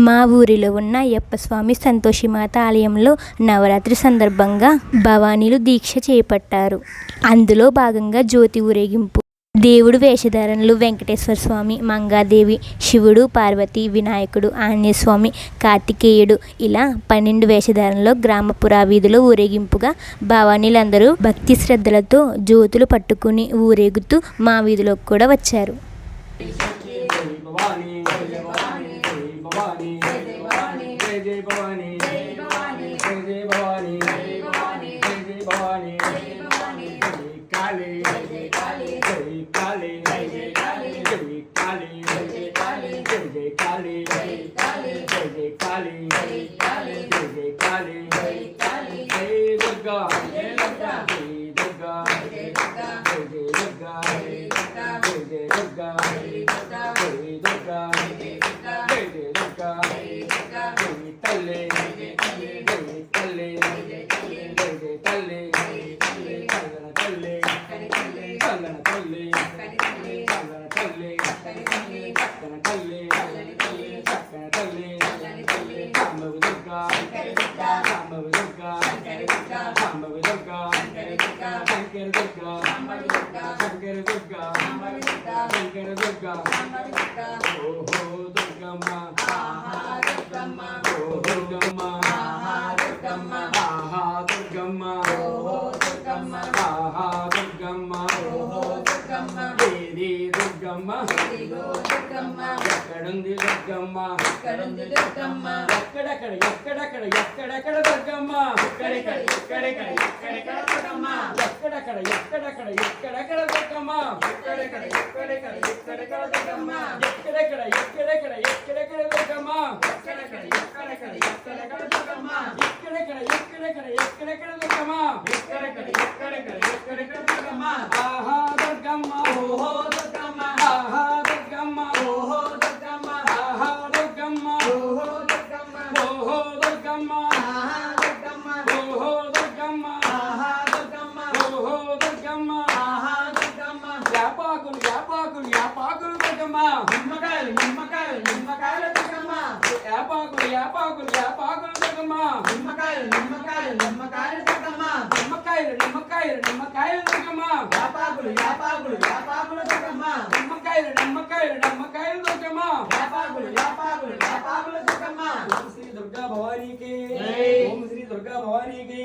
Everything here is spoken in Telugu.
మా ఊరిలో ఉన్న అయ్యప్పస్వామి సంతోషిమాత ఆలయంలో నవరాత్రి సందర్భంగా భవానీలు దీక్ష చేపట్టారు. అందులో భాగంగా జ్యోతి ఊరేగింపు, దేవుడు వేషధారణలు, వెంకటేశ్వర స్వామి, మంగాదేవి, శివుడు, పార్వతి, వినాయకుడు, ఆంజనేయస్వామి, కార్తికేయుడు ఇలా 12 వేషధారణలో గ్రామ పురావీధిలో ఊరేగింపుగా భవానీలందరూ భక్తి శ్రద్ధలతో జ్యోతులు పట్టుకుని ఊరేగుతూ మా వీధిలోకి కూడా వచ్చారు. ఎక్కడుంది దుర్గమ్మ, ఎక్కడెక్కడ ఎక్కడెక్కడ ఎక్కడెక్కడ దుర్గమ్మ, ఎక్కడెక్కడ ఎక్కడెక్కడ ఎక్కడెక్కడ దుర్గమ్మ, ఎక్కడెక్కడ ఎక్కడెక్కడ ఎక్కడెక్కడ దుర్గమ్మ, ఎక్కడెక్కడ ఎక్కడెక్కడ ఎక్కడెక్కడ దుర్గమ్మ, ఎక్కడెక్కడ ఎక్కడెక్కడ ఎక్కడెక్కడ దుర్గమ్మ, ఎక్కడెక్కడ ఎక్కడెక్కడ ఎక్కడెక్కడ దుర్గమ్మ, ఎక్కడెక్కడ ఎక్కడెక్కడ ఎక్కడెక్కడ దుర్గమ్మ, ఎక్కడెక్కడ ఎక్కడెక్కడ ఎక్కడెక్కడ దుర్గమ్మ, ఆహా దుర్గమ్మ ఓహో దుర్గమ్మ, ఆహా దుర్గమ్మ ఓహో దుర్గమ్మ, ఆహా దుర్గమ్మ ఓహో దుర్గమ్మ, ఓహో దుర్గమ్మ ఆహా దుర్గమ్మ, ఓహో దుర్గమ్మ ఆహా దుర్గమ్మ, ఓహో దుర్గమ్మ ఆహా దుర్గమ్మ, యాపాకులు యాపాకులు యాపాకులు దుర్గమ్మ, నిమ్మకాయలు నిమ్మకాయలు నిమ్మకాయలు దుర్గమ్మ, యాపాకులు యాపాకులు యాపాకులు దుర్గమ్మ, నిమ్మకాయలు నిమ్మకాయలు నిమ్మకాయలు దుర్గమ్మ, నిమ్మకాయలు నిమ్మకాయలు నిమ్మకాయలు దుర్గమ్మ, యాపాకులు యాపాకులు యాపాకులు దుర్గమ్మ, నిమ్మకాయలు నిమ్మకాయలు నిమ్మకాయలు దుర్గమ్మ, యాపాకులు యాపాకులు యాపాకులు దుర్గమ్మ. ఓం శ్రీ దుర్గా భవానీకి, ఓం శ్రీ దుర్గా భవానీకి.